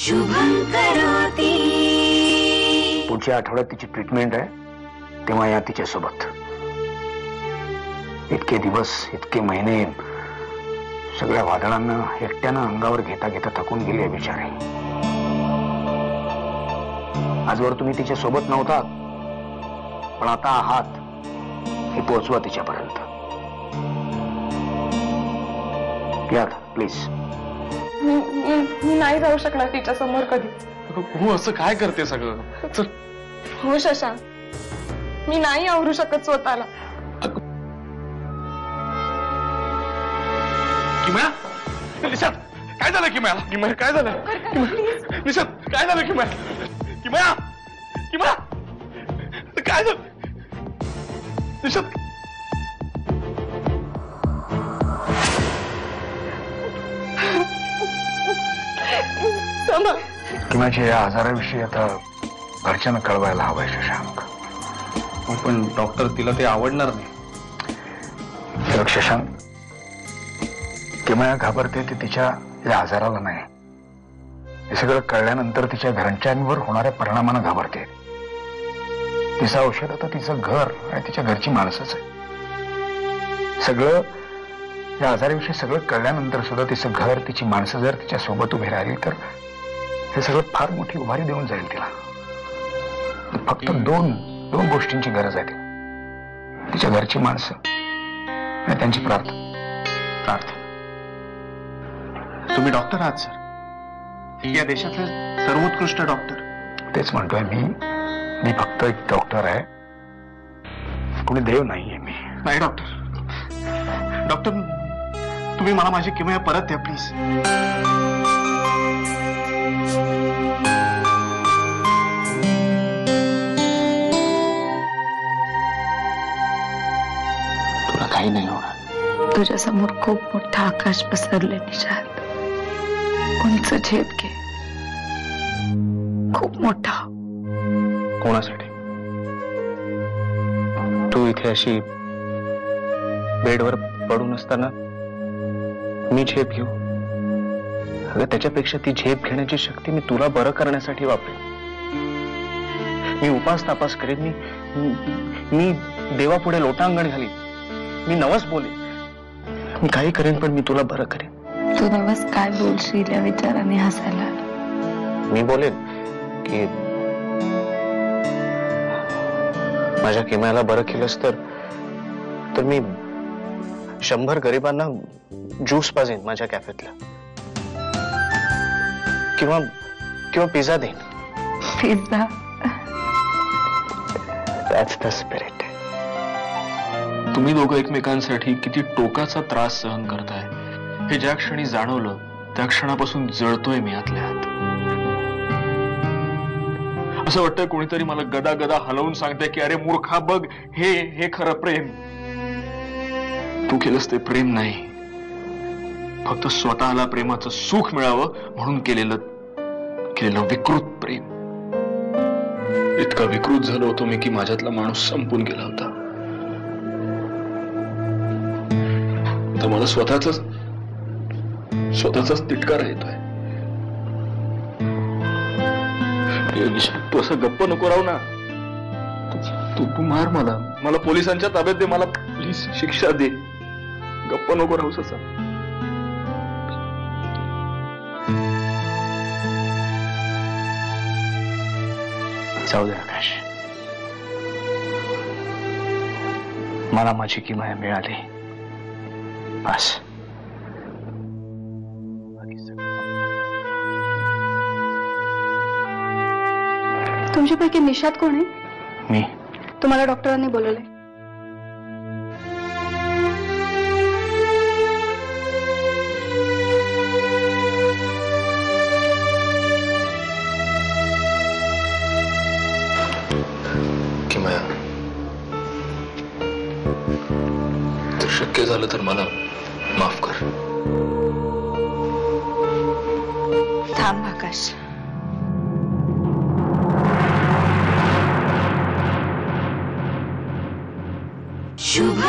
शुभं करोति। पुढच्या आठवड्यात तिची ट्रीटमेंट आहे, तेव्हा या तिच्या सोबत. इतके दिवस, इतके महिने सगळ्या वादळांना एकट्यानं अंगावर घेता घेता थकून गेले बिचारे. आजवर तुम्ही तिच्या सोबत नव्हता, पण आता आहात. हे पोहोचवा तिच्यापर्यंत. या प्लीज. मी नाही जाऊ शकणार तिच्या समोर कधी. हो, असं काय करते सगळं? चल. हो शशांक, मी नाही आवरू शकत स्वतःला. किमया, निशात काय झालं? किमयाला, किमया काय झालं? निशात काय झालं? किमया, किमया, किमया काय झालं? निशात किंवाच्या या आजाराविषयी आता घरच्यांना कळवायला हवंय शशांक. पण डॉक्टर, तिला ते आवडणार नाही. शशांक, किमया घाबरते ती तिच्या या आजाराला नाही. हे सगळं कळल्यानंतर तिच्या घरच्यांवर होणाऱ्या परिणामानं घाबरते. तिचं औषध आता तिचं घर आणि तिच्या घरची माणसंच आहे. सगळं या आजाराविषयी सगळं कळल्यानंतर सुद्धा तिचं घर, तिची माणसं जर तिच्या सोबत उभी राहिली तर हे सगळं फार मोठी उभारी देऊन जाईल तिला. फक्त दोन गोष्टींची गरज आहे तिच्या घरची माणसं आणि त्यांची प्रार्थना. तुम्ही डॉक्टर आहात सर, या देशातले सर्वोत्कृष्ट डॉक्टर. तेच म्हणतोय मी फक्त एक डॉक्टर आहे, कुणी देव नाहीये मी. नाही डॉक्टर, तुम्ही मला माझी किमया परत द्या प्लीज. तुला काही नाही होणार. तुझ्या समोर खूप मोठा आकाश पसरले निशांत. उंच झेप घे, खूप मोठा. कोणासाठी? तू इथे अशी बेडवर पडून असताना मी झेप घेऊ? अगं, त्याच्यापेक्षा ती झेप घेण्याची शक्ती मी तुला बरं करण्यासाठी वापरेन. मी उपास तापास करेन, मी देवापुढे लोटांगण घालीन, मी नवस बोलेन, मी काही करेन, पण मी तुला बरं करेन. तू नवस काय बोलशील या विचाराने हसायला. मी बोलेन की माझ्या किमयाला बरं केलंस तर मी 100 गरिबांना ज्यूस पाजेन माझ्या कॅफेतला, किंवा पिझ्झा देईन. पिझ्झा? That's the spirit. तुम्ही दोघं एकमेकांसाठी किती टोकाचा त्रास सहन करताय हे ज्या क्षणी जाणवलं त्या क्षणापासून जळतोय मी आतल्या आत. असं वाटतंय कोणीतरी मला गदा गदा हलवून सांगते की अरे मूर्खा बघ, हे खरं प्रेम. तू केलंस ते प्रेम नाही, फक्त स्वतःला प्रेमाचं सुख मिळावं म्हणून केलेलं विकृत प्रेम. इतका विकृत झालो होतो मी की माझ्यातला माणूस संपून गेला होता. तर मला स्वतःचाच तिटकारा येतोय. तू असं गप्प नको राहू ना. तू मार मला पोलिसांच्या ताब्यात दे, मला प्लीज शिक्षा दे. गप्प नको राहूस असा. जाऊ दे आकाश, मला माझी किमया मिळाली बस. तुमच्यापैकी निशात कोण आहे? मी. तुम्हाला डॉक्टरांनी बोलवलंय. किमया, जर शक्य झालं तर मला माफ कर. थांब आकाश. शुभ